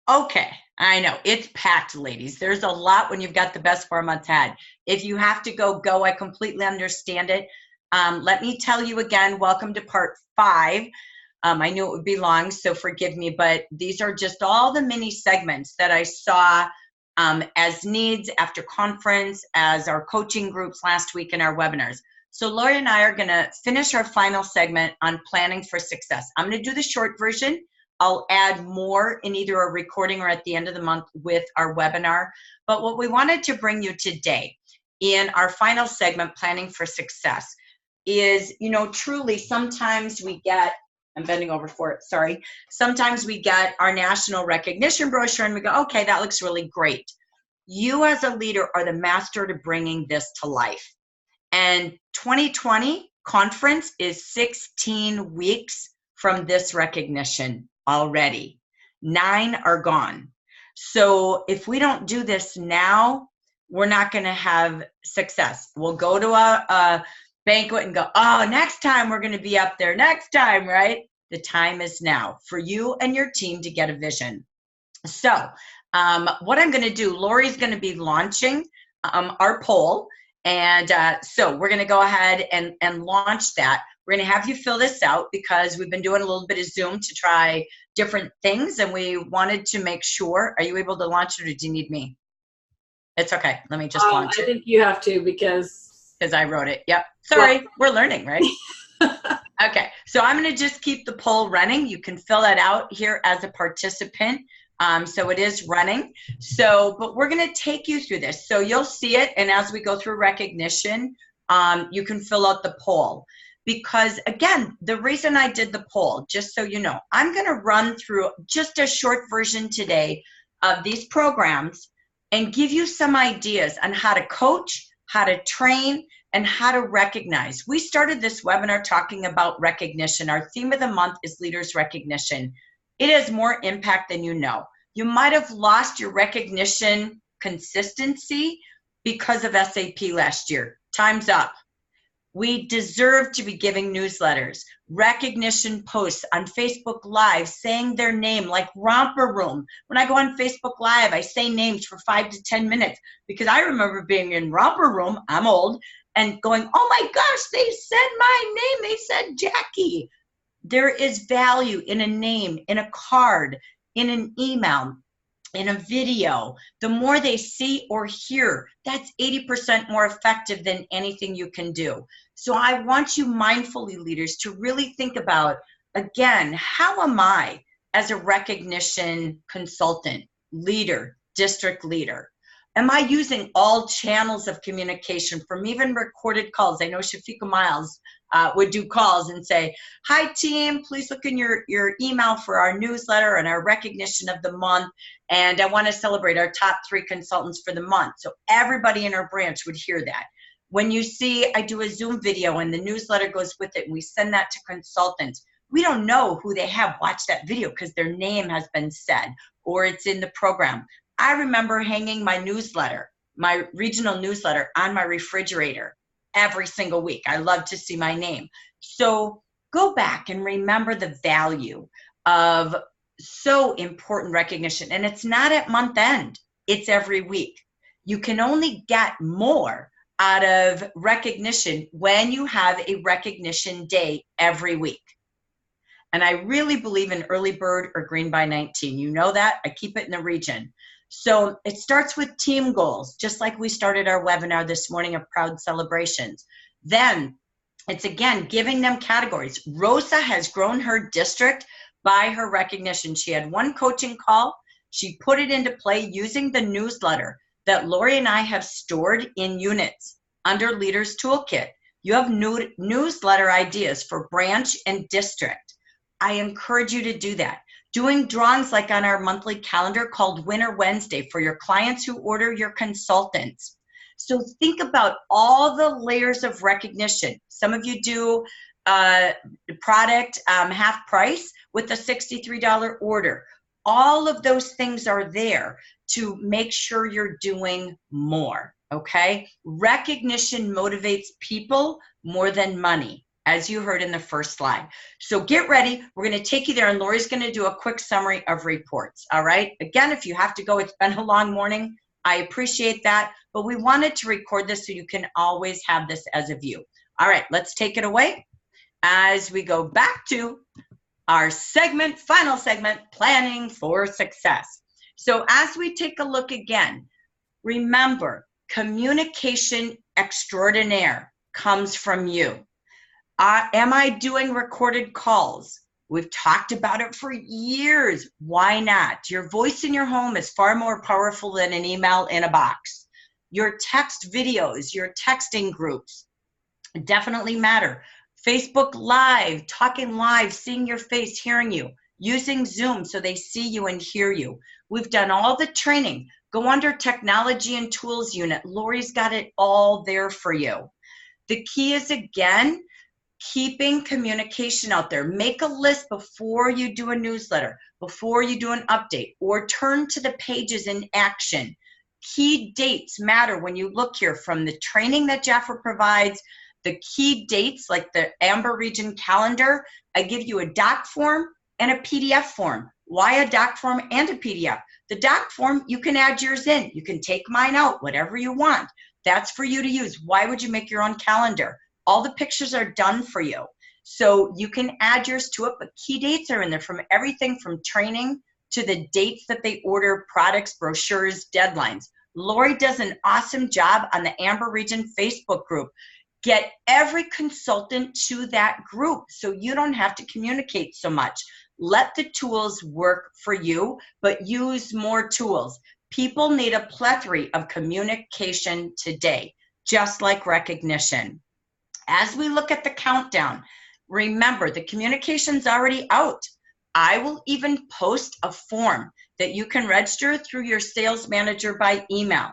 Okay, I know. It's packed, ladies. There's a lot when you've got the best 4 months ahead. If you have to go, go. I completely understand it. Let me tell you again, welcome to part 5. I knew it would be long, so forgive me, but these are just all the mini segments that I saw as needs after conference, as our coaching groups last week in our webinars. So Lori and I are going to finish our final segment on planning for success. I'm going to do the short version. I'll add more in either a recording or at the end of the month with our webinar. But what we wanted to bring you today in our final segment, Planning for Success, is, truly sometimes we get, I'm bending over for it, sorry. Sometimes we get our national recognition brochure and we go, okay, that looks really great. You as a leader are the master to bringing this to life. And 2020 conference is 16 weeks from this recognition already. 9 are gone. So if we don't do this now, we're not going to have success. We'll go to a banquet and go, oh, next time we're going to be up there, next time, right? The time is now for you and your team to get a vision. So what I'm going to do, Lori's going to be launching our poll. And so we're going to go ahead and launch that. We're going to have you fill this out because we've been doing a little bit of Zoom to try different things. And we wanted to make sure, are you able to launch it or do you need me? It's okay. Let me just launch it. I think you have to because I wrote it. Yep. Sorry. Well, we're learning, right? Okay. So I'm going to just keep the poll running. You can fill that out here as a participant. So it is running. So, but we're going to take you through this. So you'll see it. And as we go through recognition, you can fill out the poll. Because again, the reason I did the poll, just so you know, I'm going to run through just a short version today of these programs and give you some ideas on how to coach, how to train, and how to recognize. We started this webinar talking about recognition. Our theme of the month is leaders recognition. It has more impact than you know. You might have lost your recognition consistency because of SAP last year. Time's up. We deserve to be giving newsletters, recognition posts on Facebook Live, saying their name like Romper Room. When I go on Facebook Live, I say names for 5 to 10 minutes because I remember being in Romper Room, I'm old, and going, oh my gosh, they said my name, they said Jackie. There is value in a name, in a card, in an email, in a video. The more they see or hear, that's 80% more effective than anything you can do. So I want you mindfully, leaders, to really think about, again, how am I as a recognition consultant, leader, district leader? Am I using all channels of communication, from even recorded calls? I know Shafika Miles would do calls and say, hi team, please look in your email for our newsletter and our recognition of the month. And I want to celebrate our top 3 consultants for the month. So everybody in our branch would hear that. When you see I do a Zoom video and the newsletter goes with it and we send that to consultants, we don't know who they have watched that video because their name has been said or it's in the program. I remember hanging my newsletter, my regional newsletter, on my refrigerator every single week. I love to see my name. So go back and remember the value of so important recognition. And it's not at month end, it's every week. You can only get more out of recognition when you have a recognition day every week. And I really believe in early bird or green by 19. You know that. I keep it in the region. So it starts with team goals, just like we started our webinar this morning of proud celebrations. Then it's, again, giving them categories. Rosa has grown her district by her recognition. She had one coaching call. She put it into play using the newsletter that Lori and I have stored in units under Leaders Toolkit. You have newsletter ideas for branch and district. I encourage you to do that. Doing drawings like on our monthly calendar called Winter Wednesday for your clients who order your consultants. So think about all the layers of recognition. Some of you do product half price with a $63 order. All of those things are there to make sure you're doing more, okay? Recognition motivates people more than money. as you heard in the first slide. So get ready. We're going to take you there, and Lori's going to do a quick summary of reports. All right. Again, if you have to go, it's been a long morning. I appreciate that, but we wanted to record this so you can always have this as a view. All right, let's take it away as we go back to our segment, final segment, planning for success. So as we take a look again, remember, communication extraordinaire comes from you. Am I doing recorded calls? We've talked about it for years. Why not? Your voice in your home is far more powerful than an email in a box. Your text videos, your texting groups definitely matter. Facebook Live, talking live, seeing your face, hearing you, using Zoom so they see you and hear you. We've done all the training. Go under Technology and Tools unit. Lori's got it all there for you. The key is, again, keeping communication out there. Make a list before you do a newsletter, before you do an update, or turn to the pages in action. Key dates matter when you look here from the training that Jaffer provides, the key dates like the Amber Region calendar. I give you a doc form and a PDF form. Why a doc form and a PDF? The doc form, you can add yours in. You can take mine out, whatever you want. That's for you to use. Why would you make your own calendar? All the pictures are done for you. So you can add yours to it, but key dates are in there from everything from training to the dates that they order products, brochures, deadlines. Lori does an awesome job on the Amber Region Facebook group. Get every consultant to that group so you don't have to communicate so much. Let the tools work for you, but use more tools. People need a plethora of communication today, just like recognition. As we look at the countdown, remember the communication's already out. I will even post a form that you can register through your sales manager by email.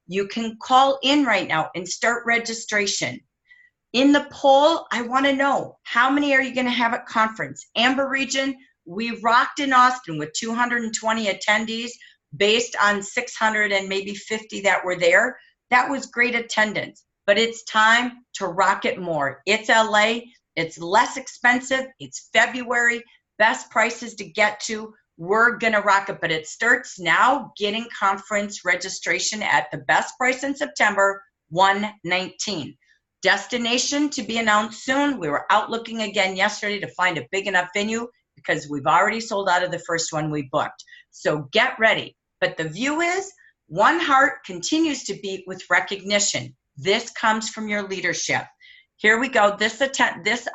You can call in right now and start registration. In the poll, I want to know, how many are you going to have at conference? Amber Region, we rocked in Austin with 220 attendees based on 600 and maybe 50 that were there. That was great attendance. But it's time to rock it more. It's LA, it's less expensive, it's February, best prices to get to. We're gonna rock it, but it starts now. Getting conference registration at the best price in September, $119. Destination to be announced soon. We were out looking again yesterday to find a big enough venue because we've already sold out of the first one we booked. So get ready. But the view is, one heart continues to beat with recognition. This comes from your leadership. Here we go. This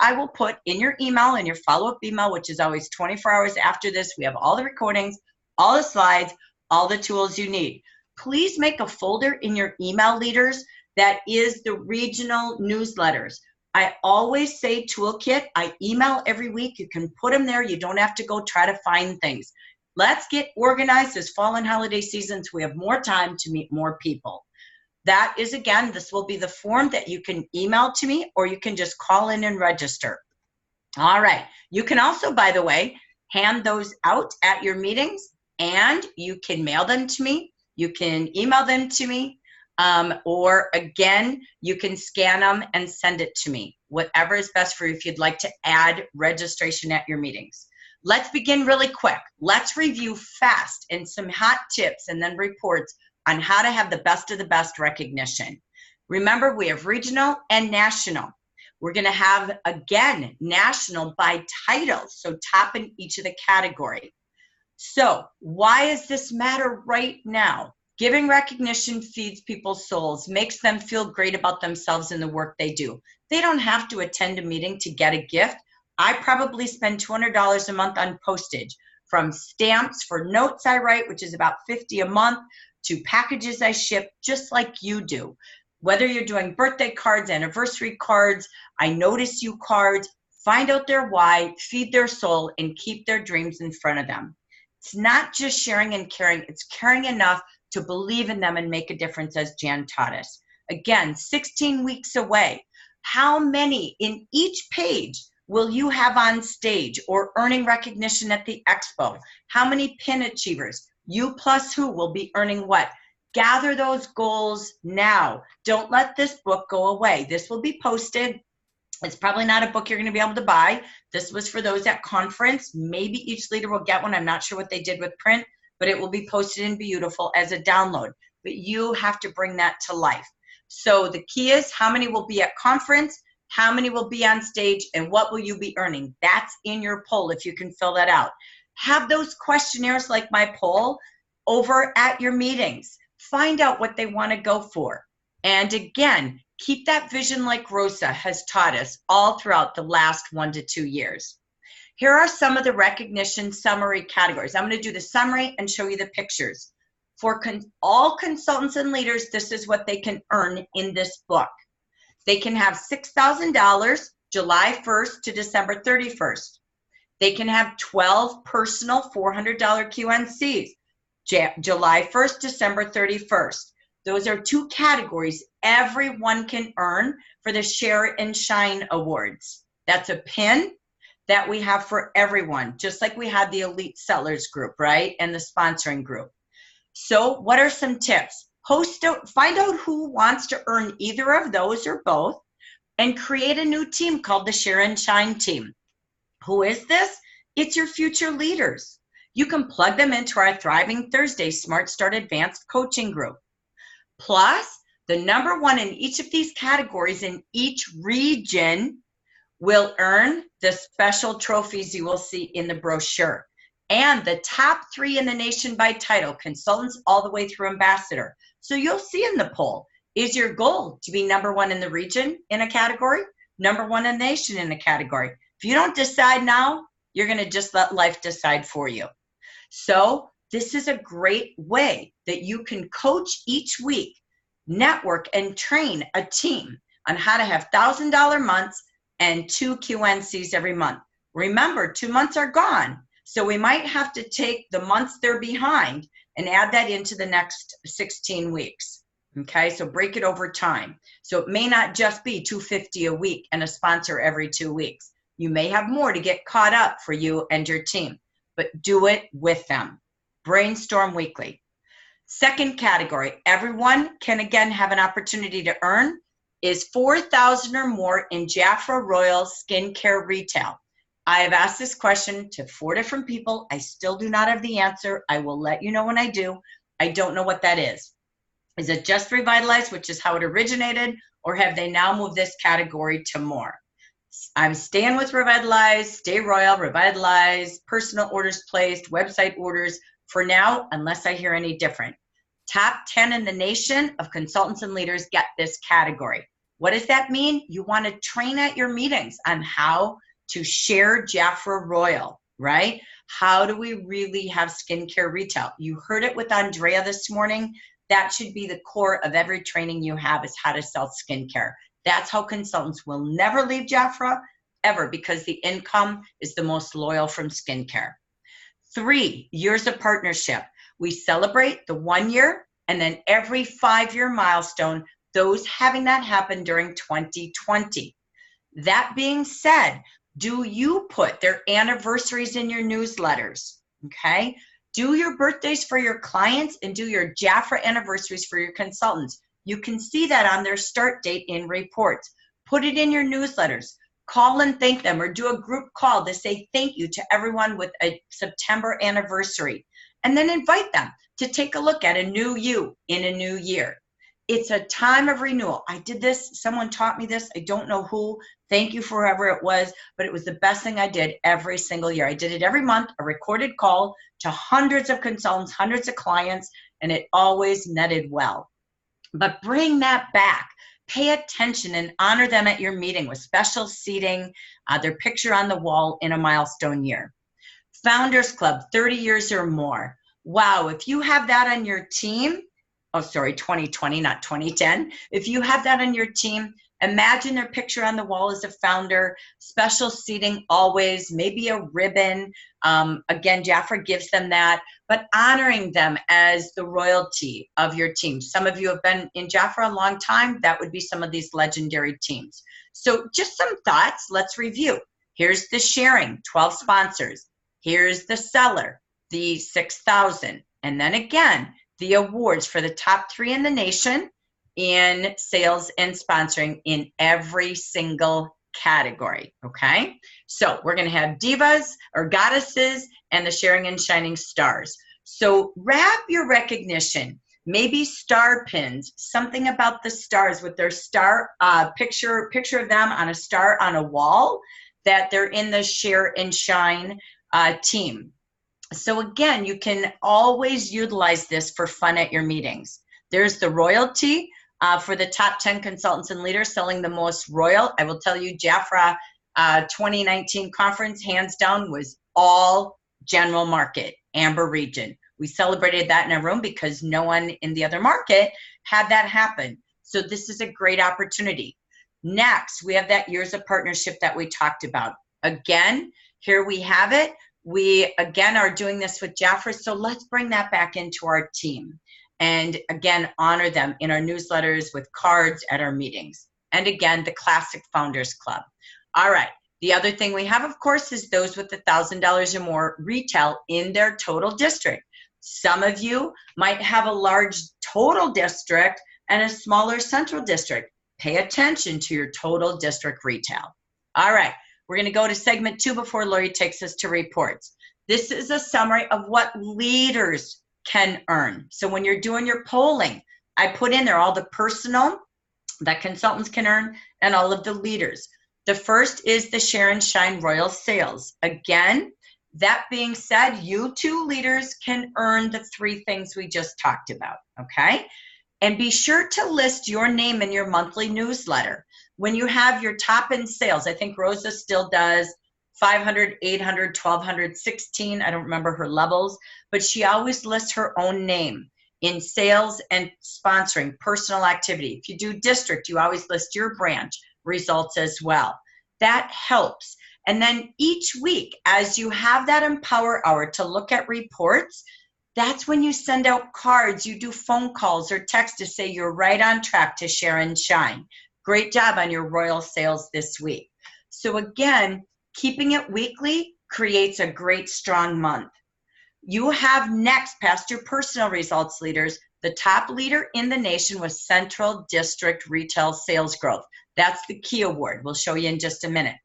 I will put in your email, in your follow-up email, which is always 24 hours after this. We have all the recordings, all the slides, all the tools you need. Please make a folder in your email leaders that is the regional newsletters. I always say toolkit. I email every week. You can put them there. You don't have to go try to find things. Let's get organized this fall and holiday seasons. We have more time to meet more people. That is, again, this will be the form that you can email to me, or you can just call in and register. All right. You can also, by the way, hand those out at your meetings, and you can mail them to me. You can email them to me, or again, you can scan them and send it to me. Whatever is best for you if you'd like to add registration at your meetings. Let's begin really quick. Let's review fast and some hot tips and then reports on how to have the best of the best recognition. Remember, we have regional and national. We're going to have, again, national by title, so top in each of the category. So why does this matter right now? Giving recognition feeds people's souls, makes them feel great about themselves and the work they do. They don't have to attend a meeting to get a gift. I probably spend $200 a month on postage, from stamps for notes I write, which is about $50 a month, to packages I ship, just like you do. Whether you're doing birthday cards, anniversary cards, I notice you cards, find out their why, feed their soul, and keep their dreams in front of them. It's not just sharing and caring, it's caring enough to believe in them and make a difference, as Jan taught us. Again, 16 weeks away. How many in each page will you have on stage or earning recognition at the expo? How many pin achievers? You plus who will be earning what? Gather those goals now. Don't let this book go away. This will be posted. It's probably not a book you're going to be able to buy. This was for those at conference. Maybe each leader will get one. I'm not sure what they did with print, but it will be posted in Beautiful as a download. But you have to bring that to life. So the key is how many will be at conference, how many will be on stage, and what will you be earning? That's in your poll if you can fill that out. Have those questionnaires like my poll over at your meetings. Find out what they want to go for. And again, keep that vision like Rosa has taught us all throughout the last 1 to 2 years. Here are some of the recognition summary categories. I'm going to do the summary and show you the pictures. For all consultants and leaders, this is what they can earn in this book. They can have $6,000 July 1st to December 31st. They can have 12 personal $400 QNCs, July 1st, December 31st. Those are 2 categories everyone can earn for the Share and Shine Awards. That's a pin that we have for everyone, just like we had the Elite Sellers group, right? And the sponsoring group. So what are some tips? Find out who wants to earn either of those or both, and create a new team called the Share and Shine team. Who is this? It's your future leaders. You can plug them into our Thriving Thursday Smart Start Advanced Coaching group. Plus, the number 1 in each of these categories in each region will earn the special trophies you will see in the brochure. And the top 3 in the nation by title, consultants all the way through ambassador. So you'll see in the poll, is your goal to be number 1 in the region in a category, number 1 in the nation in a category? If you don't decide now, you're going to just let life decide for you. So this is a great way that you can coach each week, network and train a team on how to have $1,000 months and 2 QNCs every month. Remember, 2 months are gone. So we might have to take the months they're behind and add that into the next 16 weeks. Okay, so break it over time. So it may not just be $250 a week and a sponsor every 2 weeks. You may have more to get caught up for you and your team, but do it with them. Brainstorm weekly. Second category, everyone can again have an opportunity to earn, is $4,000 or more in Jafra Royal Skincare Retail. I have asked this question to 4 different people. I still do not have the answer. I will let you know when I do. I don't know what that is. Is it just Revitalize, which is how it originated, or have they now moved this category to more? I'm staying with Revitalize, Stay Royal, Revitalize, personal orders placed, website orders for now, unless I hear any different. Top 10 in the nation of consultants and leaders get this category. What does that mean? You want to train at your meetings on how to share Jafra Royal, right? How do we really have skincare retail? You heard it with Andrea this morning. That should be the core of every training you have, is how to sell skincare. That's how consultants will never leave Jafra, ever, because the income is the most loyal from skincare. 3 years of partnership. We celebrate the 1 year and then every 5-year milestone, those having that happen during 2020. That being said, do you put their anniversaries in your newsletters? Okay. Do your birthdays for your clients and do your Jafra anniversaries for your consultants. You can see that on their start date in reports. Put it in your newsletters. Call and thank them, or do a group call to say thank you to everyone with a September anniversary. And then invite them to take a look at a new you in a new year. It's a time of renewal. I did this. Someone taught me this. I don't know who. Thank you for whoever it was, but it was the best thing I did every single year. I did it every month, a recorded call to hundreds of consultants, hundreds of clients, and it always netted well. But bring that back. Pay attention and honor them at your meeting with special seating, their picture on the wall in a milestone year. Founders Club, 30 years or more. Wow, if you have that on your team, 2020, not 2010. If you have that on your team, imagine their picture on the wall as a founder, special seating always, maybe a ribbon. Again, Jafra gives them that, but honoring them as the royalty of your team. Some of you have been in Jafra a long time. That would be some of these legendary teams. So just some thoughts. Let's review. Here's the sharing, 12 sponsors. Here's the seller, the 6,000. And then again, the awards for the top 3 in the nation in sales and sponsoring in every single category, okay? So we're gonna have divas or goddesses and the sharing and shining stars. So wrap your recognition, maybe star pins, something about the stars with their star picture of them on a star on a wall, that they're in the share and shine team. So again, you can always utilize this for fun at your meetings. There's the royalty for the top 10 consultants and leaders selling the most royal. I will tell you, Jafra 2019 conference, hands down, was all general market, Amber region. We celebrated that in a room because no one in the other market had that happen. So this is a great opportunity. Next, we have that years of partnership that we talked about. Again, here we have it. We, again, are doing this with Jafra, so let's bring that back into our team. And again, honor them in our newsletters with cards at our meetings. And again, the Classic Founders Club. All right, the other thing we have, of course, is those with $1,000 or more retail in their total district. Some of you might have a large total district and a smaller central district. Pay attention to your total district retail. All right. We're going to go to segment 2 before Lori takes us to reports. This is a summary of what leaders can earn. So when you're doing your polling, I put in there all the personal that consultants can earn and all of the leaders. The first is the Share and Shine Royal Sales. Again, that being said, you two leaders can earn the 3 things we just talked about, okay? And be sure to list your name in your monthly newsletter. When you have your top in sales, I think Rosa still does 500, 800, 1200, 16. I don't remember her levels, but she always lists her own name in sales and sponsoring, personal activity. If you do district, you always list your branch results as well. That helps. And then each week, as you have that Empower Hour to look at reports, that's when you send out cards, you do phone calls or text to say you're right on track to share and shine. Great job on your royal sales this week. So again, keeping it weekly creates a great strong month. You have next, past your personal results leaders, the top leader in the nation was Central District Retail Sales Growth. That's the key award. We'll show you in just a minute.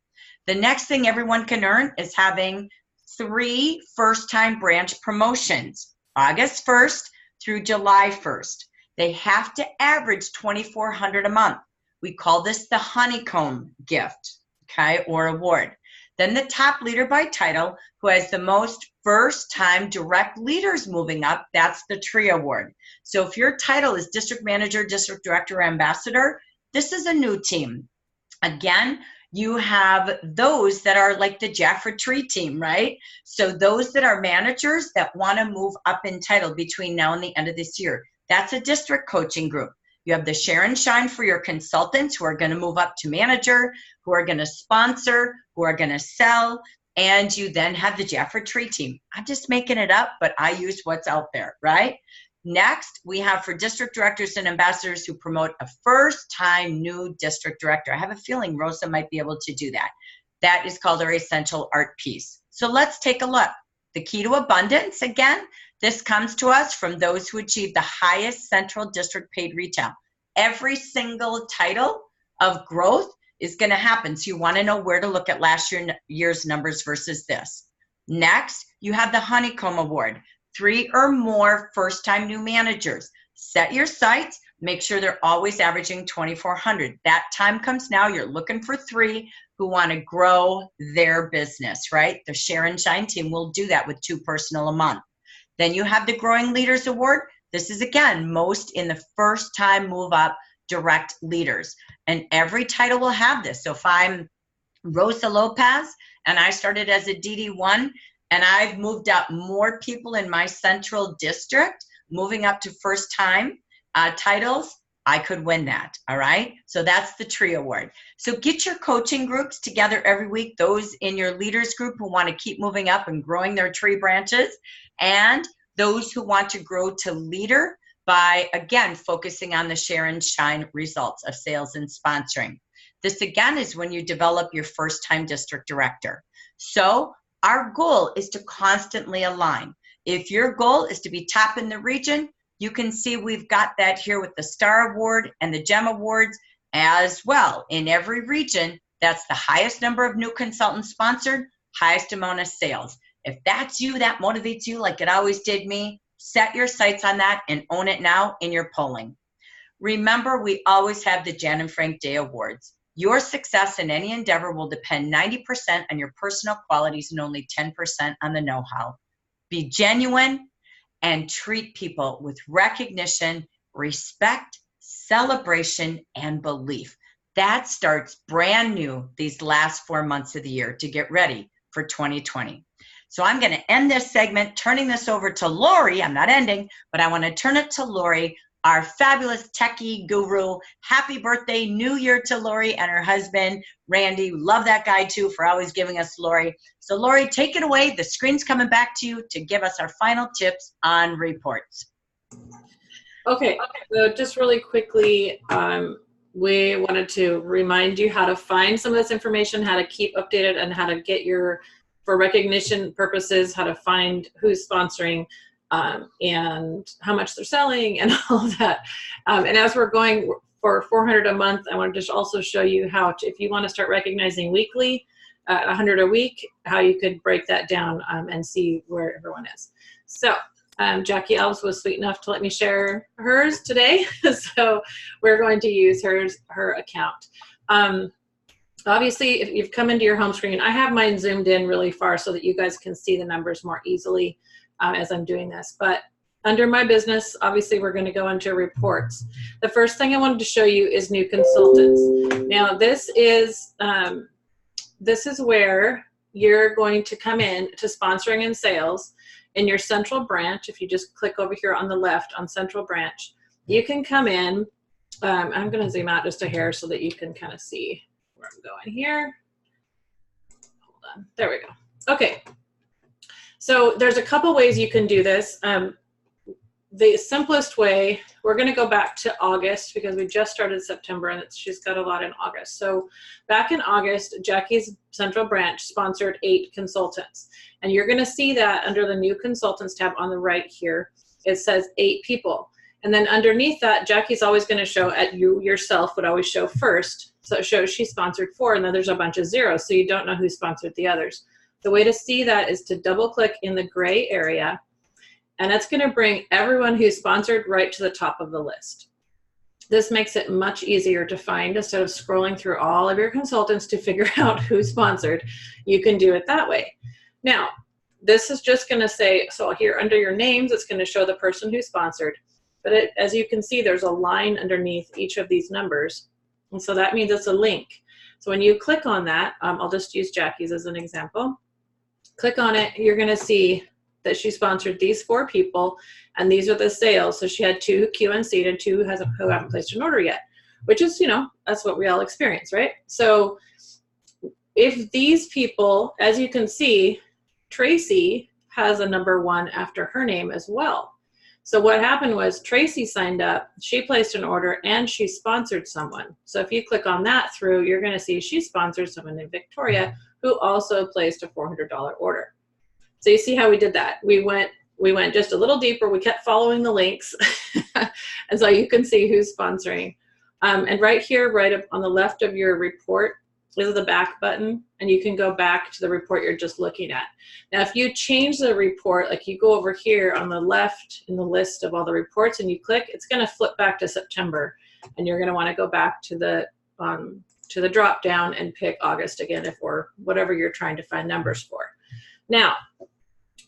The next thing everyone can earn is having 3 first-time branch promotions, August 1st through July 1st. They have to average $2,400 a month. We call this the honeycomb gift, okay, or award. Then the top leader by title, who has the most first-time direct leaders moving up, that's the tree award. So if your title is district manager, district director, or ambassador, this is a new team. Again, you have those that are like the Jafra Tree team, right? So those that are managers that want to move up in title between now and the end of this year, that's a district coaching group. You have the Share and Shine for your consultants who are going to move up to manager, who are going to sponsor, who are going to sell, and you then have the Jafra Tree team. I'm just making it up, but I use what's out there, right? Next, we have for district directors and ambassadors who promote a first-time new district director. I have a feeling Rosa might be able to do that. That is called our essential art piece. So let's take a look. The key to abundance, again, this comes to us from those who achieve the highest central district paid retail. Every single title of growth is going to happen. So you want to know where to look at last year's numbers versus this. Next, you have the Honeycomb Award. 3 or more first-time new managers. Set your sights. Make sure they're always averaging 2,400. That time comes now. You're looking for 3 who want to grow their business, right? The Share and Shine team will do that with 2 personal a month. Then you have the Growing Leaders Award. This is, again, most in the first-time move-up direct leaders. And every title will have this. So if I'm Rosa Lopez and I started as a DD1, and I've moved up more people in my central district, moving up to first-time titles, I could win that, all right? So that's the Tree Award. So get your coaching groups together every week, those in your leaders group who want to keep moving up and growing their tree branches, and those who want to grow to leader by, again, focusing on the Share and Shine results of sales and sponsoring. This, again, is when you develop your first-time district director. So our goal is to constantly align. If your goal is to be top in the region, you can see we've got that here with the Star Award and the Gem Awards as well. In every region, That's the highest number of new consultants sponsored, highest amount of sales. If that's you, that motivates you like it always did me, set your sights on that and own it now in your polling. Remember, we always have the Jan and Frank Day Awards. Your success in any endeavor will depend 90% on your personal qualities and only 10% on the know-how. Be genuine and treat people with recognition, respect, celebration, and belief. That starts brand new these last 4 months of the year to get ready for 2020. So I'm going to end this segment, turning this over to Lori. I'm not ending, but I want to turn it to Lori, our fabulous techie guru. Happy birthday, New Year to Lori and her husband, Randy. Love that guy too for always giving us Lori. So Lori, take it away. The screen's coming back to you to give us our final tips on reports. Okay, so just really quickly, we wanted to remind you how to find some of this information, how to keep updated, and how to get for recognition purposes, how to find who's sponsoring, and how much they're selling and all of that. And as we're going for $400 a month, I wanted to also show you how to, if you want to start recognizing weekly, $100 a week, how you could break that down and see where everyone is. So Jackie Elves was sweet enough to let me share hers today. So we're going to use her account. Obviously, if you've come into your home screen, I have mine zoomed in really far so that you guys can see the numbers more easily as I'm doing this. But under my business, obviously, we're going to go into reports. The first thing I wanted to show you is new consultants. Now, this is where you're going to come in to sponsoring and sales in your central branch. If you just click over here on the left on central branch, you can come in. I'm going to zoom out just a hair so that you can kind of see where I'm going here. Hold on. There we go. Okay. So there's a couple ways you can do this. The simplest way, we're going to go back to August because we just started September and she's got a lot in August. So back in August, Jackie's Central Branch sponsored 8 consultants. And you're going to see that under the new consultants tab on the right here, it says 8 people. And then underneath that, Jackie's always going to show at yourself would always show first. So it shows she sponsored 4 and then there's a bunch of zeros. So you don't know who sponsored the others. The way to see that is to double click in the gray area. And it's going to bring everyone who's sponsored right to the top of the list. This makes it much easier to find instead of scrolling through all of your consultants to figure out who sponsored. You can do it that way. Now, this is just going to say, so here under your names, it's going to show the person who sponsored. But as you can see, there's a line underneath each of these numbers. And so that means it's a link. So when you click on that, I'll just use Jackie's as an example. Click on it, you're going to see that she sponsored these 4 people, and these are the sales. So she had 2 who QNC'd and 2 who haven't placed an order yet, which is, that's what we all experience, right? So if these people, as you can see, Tracy has a number 1 after her name as well. So what happened was Tracy signed up, she placed an order, and she sponsored someone. So if you click on that through, you're going to see she sponsored someone named Victoria, who also placed a $400 order. So you see how we did that. We went just a little deeper. We kept following the links. And so you can see who's sponsoring. And right here, right up on the left of your report, is the back button. And you can go back to the report you're just looking at. Now, if you change the report, like you go over here on the left in the list of all the reports and you click, it's going to flip back to September. And you're going to want to go back to the drop down and pick August again, or whatever you're trying to find numbers for. Now,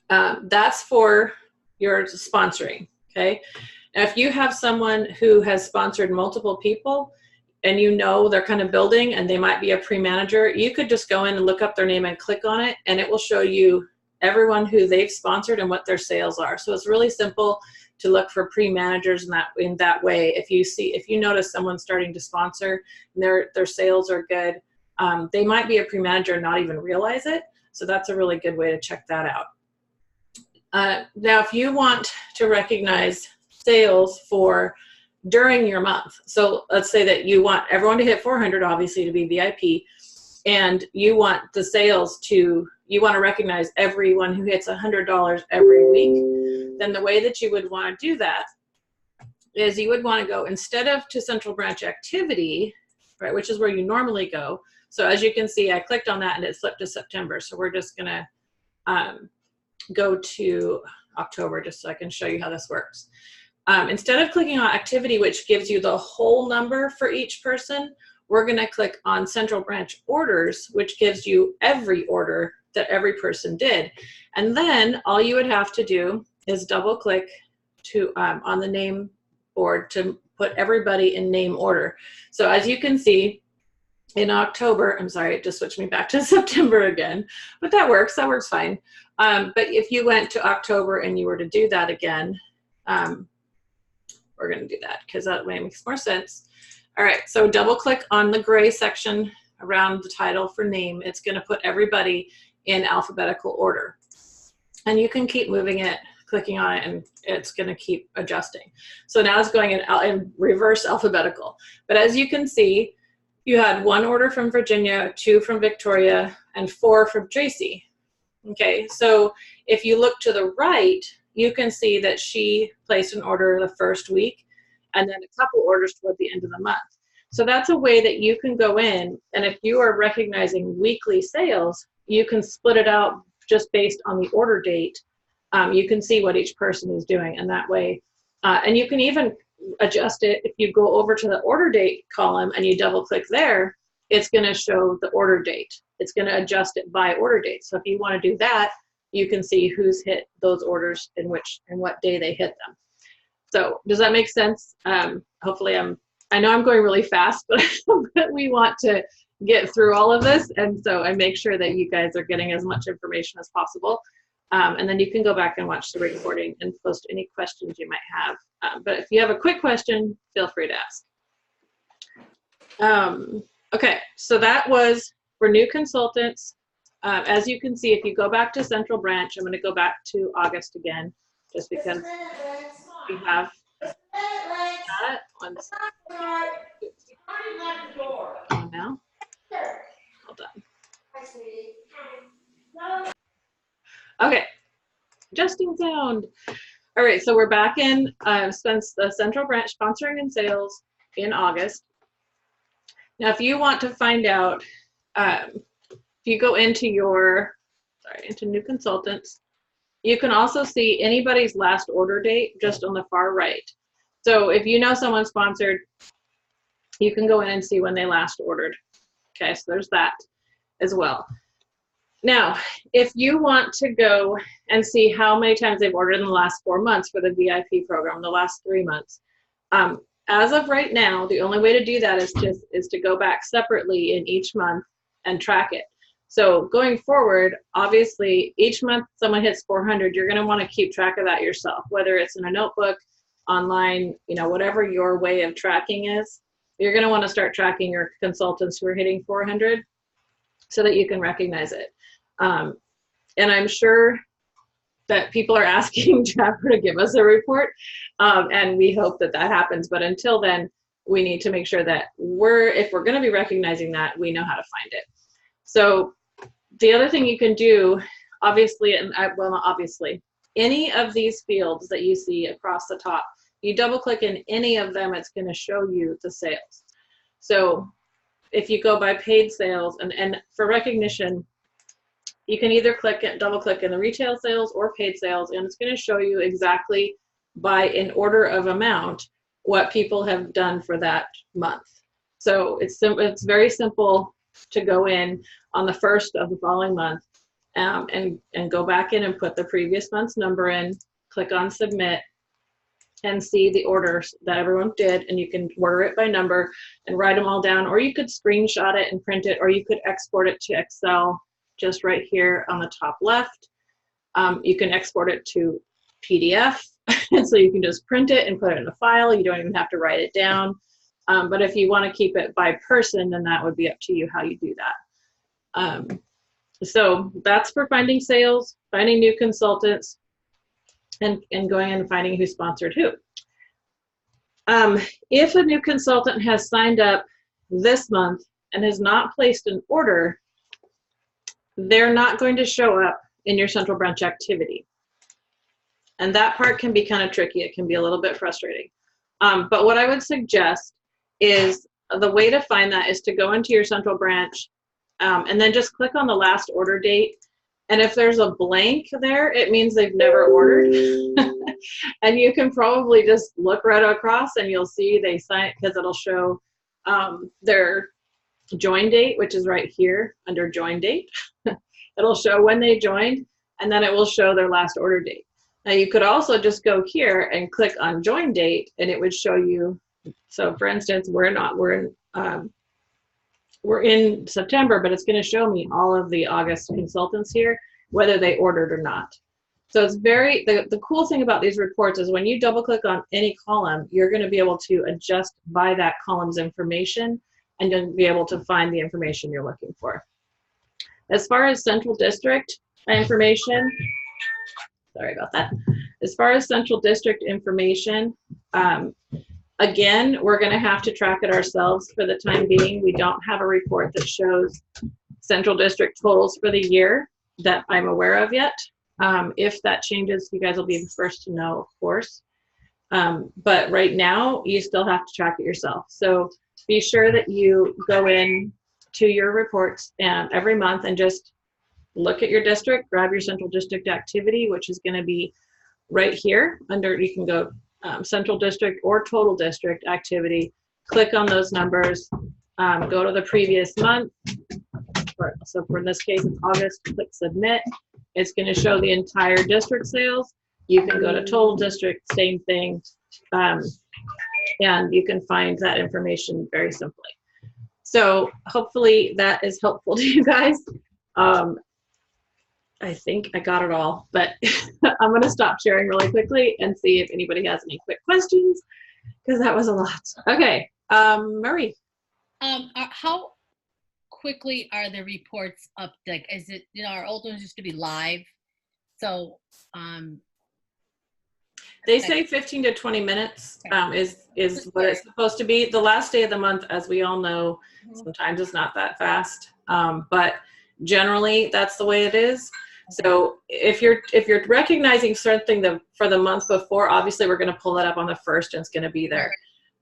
that's for your sponsoring, okay? Now, if you have someone who has sponsored multiple people and they're kind of building and they might be a pre-manager, you could just go in and look up their name and click on it, and it will show you everyone who they've sponsored and what their sales are. So it's really simple to look for pre-managers in that way. If you notice someone starting to sponsor and their sales are good, they might be a pre-manager and not even realize it. So that's a really good way to check that out. Now, if you want to recognize sales for during your month, so let's say that you want everyone to hit 400, obviously, to be VIP, and you want the sales you want to recognize everyone who hits $100 every week, then the way that you would want to do that is you would want to go, instead of to Central Branch Activity, right, which is where you normally go, So as you can see, I clicked on that and it flipped to September. So we're just gonna go to October just so I can show you how this works. Instead of clicking on activity, which gives you the whole number for each person, we're gonna click on Central Branch Orders, which gives you every order that every person did. And then all you would have to do is double click to on the name board to put everybody in name order. So as you can see, in October, I'm sorry, it just switched me back to September again, but that works fine. But if you went to October and you were to do that again, we're gonna do that because that way makes more sense. All right, so double click on the gray section around the title for name. It's gonna put everybody in alphabetical order. And you can keep moving it, clicking on it, and it's gonna keep adjusting. So now it's going in reverse alphabetical. But as you can see, you had 1 order from Virginia, 2 from Victoria, and 4 from Tracy. Okay, so if you look to the right, you can see that she placed an order the first week and then a couple orders toward the end of the month. So that's a way that you can go in, and if you are recognizing weekly sales, you can split it out just based on the order date. You can see what each person is doing, and that way, and you can even adjust it. If you go over to the order date column and you double click there, it's going to show the order date. It's going to adjust it by order date. So if you want to do that, you can see who's hit those orders and what day they hit them. So does that make sense? Hopefully I know I'm going really fast, but we want to get through all of this. And so I make sure that you guys are getting as much information as possible. And then you can go back and watch the recording and post any questions you might have. But if you have a quick question, feel free to ask. Okay, so that was for new consultants. As you can see, if you go back to Central Branch, I'm going to go back to August again, just because we have that. Oh, now. Hold on. Okay, adjusting sound. All right, so we're back in the Central Branch sponsoring and sales in August. Now, if you want to find out, if you go into into new consultants, you can also see anybody's last order date just on the far right. So if you know someone sponsored, you can go in and see when they last ordered. Okay, so there's that as well. Now, if you want to go and see how many times they've ordered in the last 4 months for the VIP program, the last 3 months, as of right now, the only way to do that is to go back separately in each month and track it. So going forward, obviously, each month someone hits 400, you're going to want to keep track of that yourself, whether it's in a notebook, online, whatever your way of tracking is. You're going to want to start tracking your consultants who are hitting 400 so that you can recognize it. And I'm sure that people are asking Trapper to give us a report, and we hope that happens. But until then, we need to make sure that if we're going to be recognizing that, we know how to find it. So the other thing you can do, obviously, well, not obviously, any of these fields that you see across the top, you double click in any of them, it's going to show you the sales. So if you go by paid sales, and for recognition, you can either double click in the retail sales or paid sales, and it's going to show you exactly by an order of amount what people have done for that month. So it's very simple to go in on the first of the following month and go back in and put the previous month's number in, click on submit, and see the orders that everyone did, and you can order it by number and write them all down, or you could screenshot it and print it, or you could export it to Excel just right here on the top left. You can export it to PDF, and so you can just print it and put it in a file. You don't even have to write it down. But if you want to keep it by person, then that would be up to you how you do that. So that's for finding sales, finding new consultants, and going in and finding who sponsored who. If a new consultant has signed up this month and has not placed an order, they're not going to show up in your Central Branch activity. And that part can be kind of tricky. It can be a little bit frustrating. But what I would suggest is the way to find that is to go into your Central Branch and then just click on the last order date. And if there's a blank there, it means they've never ordered. And you can probably just look right across and you'll see they signed, because it'll show their join date, which is right here under join date. It'll show when they joined, and then it will show their last order date. Now you could also just go here and click on join date, and it would show you. So for instance, we're in September, but it's going to show me all of the August consultants here, whether they ordered or not. So it's the cool thing about these reports is when you double click on any column, you're going to be able to adjust by that column's information, and you'll be able to find the information you're looking for. As far as central district information, sorry about that. As far as central district information, again, we're going to have to track it ourselves for the time being. We don't have a report that shows central district totals for the year that I'm aware of yet. If that changes, you guys will be the first to know, of course. But right now, you still have to track it yourself. So be sure that you go in to your reports every month and just look at your district, grab your central district activity, which is going to be right here under, you can go central district or total district activity, click on those numbers, go to the previous month. So for this case, it's August, click submit. It's going to show the entire district sales. You can go to total district, same thing. And you can find that information very simply. So hopefully that is helpful to you guys. I think I got it all, but I'm going to stop sharing really quickly and see if anybody has any quick questions, because that was a lot. Okay, Marie. How quickly are the reports up? Like, is it, our old ones used to be live, so they say 15 to 20 minutes is what it's supposed to be. The last day of the month, as we all know, sometimes it's not that fast, but generally that's the way it is. So if you're recognizing something for the month before, obviously we're going to pull that up on the 1st and it's going to be there.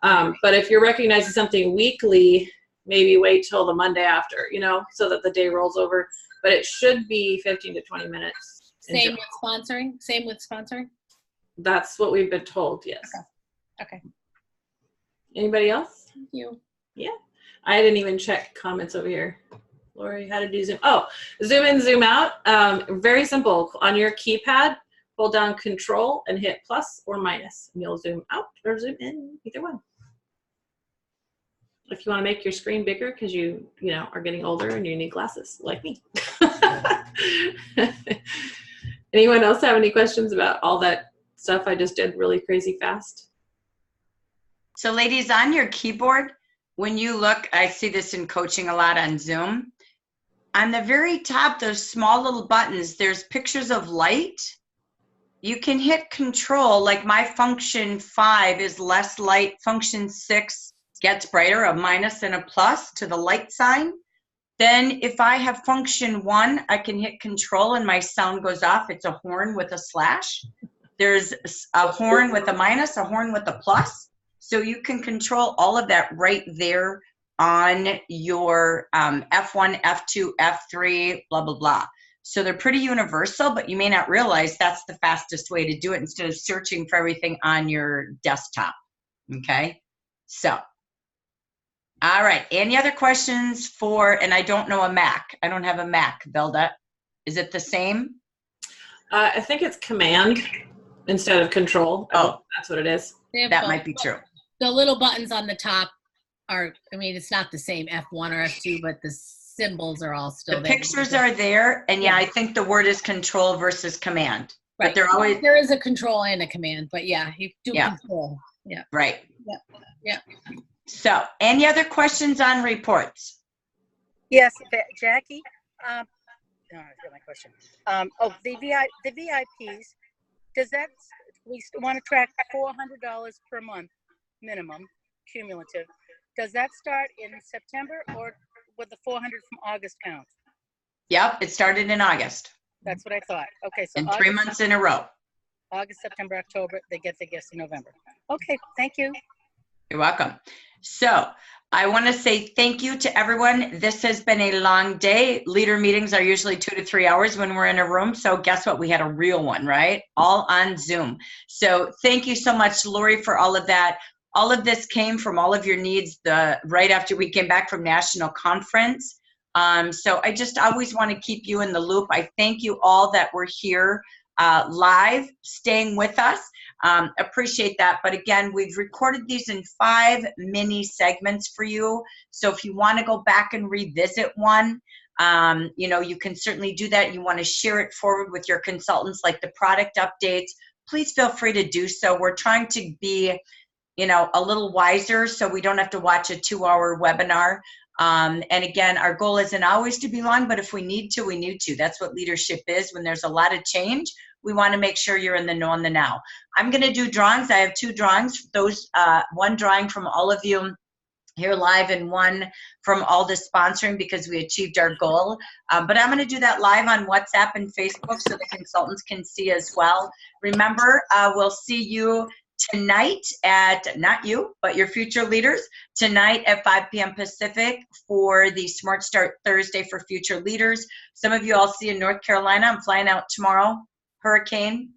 But if you're recognizing something weekly, maybe wait till the Monday after, so that the day rolls over. But it should be 15 to 20 minutes. Same with sponsoring? Same with sponsoring? That's what we've been told, yes. Okay. Anybody else? Thank you. Yeah. I didn't even check comments over here. Lori, how to do Zoom? Oh, zoom in, zoom out. Very simple. On your keypad, hold down Control and hit plus or minus, and you'll zoom out or zoom in, either one. If you want to make your screen bigger because you are getting older and you need glasses like me. Anyone else have any questions about all that stuff I just did really crazy fast? So ladies, on your keyboard, when you look, I see this in coaching a lot on Zoom. On the very top, those small little buttons, there's pictures of light. You can hit Control, like my function 5 is less light, function 6 gets brighter, a minus and a plus to the light sign. Then if I have function 1, I can hit Control and my sound goes off. It's a horn with a slash. There's a horn with a minus, a horn with a plus. So you can control all of that right there on your F1, F2, F3, blah, blah, blah. So they're pretty universal, but you may not realize that's the fastest way to do it instead of searching for everything on your desktop. Okay, so. All right, any other questions and I don't know a Mac. I don't have a Mac, Velda. Is it the same? I think it's Command instead of Control. Oh, that's what it is. That might be true. The little buttons on the top are, it's not the same F1 or F2, but the symbols are all still there. The pictures are there, and yeah, I think the word is Control versus Command. Right. But they're always, there is a Control and a Command, but yeah, you do Control. Yeah. Right. Yeah. So, any other questions on reports? Yes, Jackie. No, I got my question. The VIPs. Does that, we want to track $400 per month minimum cumulative? Does that start in September, or would the 400 from August count? Yep, it started in August. That's what I thought. Okay, so and 3 months in a row. August, September, October, they get the gifts in November. Okay, thank you. You're welcome. So I want to say thank you to everyone. This has been a long day. Leader meetings are usually 2 to 3 hours when we're in a room. So guess what? We had a real one, right? All on Zoom. So thank you so much, Lori, for all of that. All of this came from all of your needs right after we came back from National Conference. So I just always want to keep you in the loop. I thank you all that were here live, staying with us. Appreciate that. But again, we've recorded these in 5 mini segments for you. So if you want to go back and revisit one, you can certainly do that. You want to share it forward with your consultants, like the product updates, please feel free to do so. We're trying to be, a little wiser so we don't have to watch a 2-hour webinar. And again, our goal isn't always to be long, but if we need to, we need to. That's what leadership is. When there's a lot of change, we want to make sure you're in the know and the now. I'm going to do drawings. I have 2 drawings. Those one drawing from all of you here live and one from all the sponsoring because we achieved our goal. But I'm going to do that live on WhatsApp and Facebook so the consultants can see as well. Remember, we'll see you tonight at, not you, but your future leaders, tonight at 5 p.m. Pacific for the Smart Start Thursday for future leaders. Some of you I'll see in North Carolina. I'm flying out tomorrow, hurricane.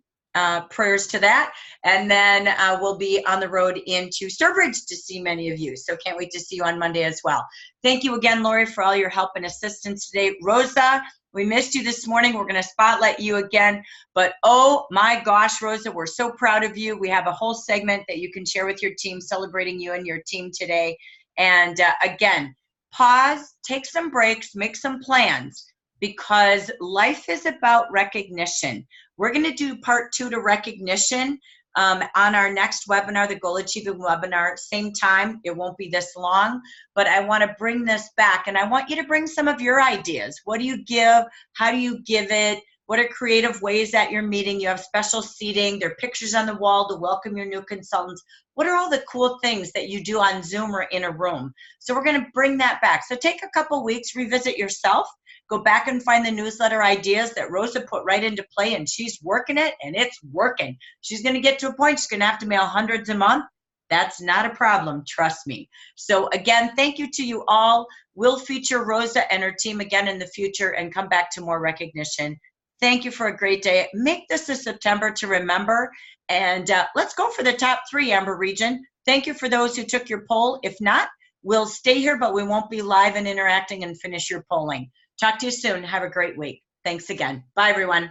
Prayers to that. And then we'll be on the road into Sturbridge to see many of you. So can't wait to see you on Monday as well. Thank you again, Lori, for all your help and assistance today. Rosa, we missed you this morning. We're going to spotlight you again. But oh my gosh, Rosa, we're so proud of you. We have a whole segment that you can share with your team celebrating you and your team today. And again, pause, take some breaks, make some plans, because life is about recognition. We're going to do part 2 to recognition on our next webinar, the Goal Achieving webinar. Same time, it won't be this long, but I want to bring this back, and I want you to bring some of your ideas. What do you give? How do you give it? What are creative ways at your meeting? You have special seating. There are pictures on the wall to welcome your new consultants. What are all the cool things that you do on Zoom or in a room? So we're going to bring that back. So take a couple weeks, revisit yourself. Go back and find the newsletter ideas that Rosa put right into play, and she's working it, and it's working. She's going to get to a point she's going to have to mail hundreds a month. That's not a problem, trust me. So again, thank you to you all. We'll feature Rosa and her team again in the future and come back to more recognition. Thank you for a great day. Make this a September to remember, and let's go for the top 3, Amber Region. Thank you for those who took your poll. If not, we'll stay here, but we won't be live and interacting and finish your polling. Talk to you soon. Have a great week. Thanks again. Bye, everyone.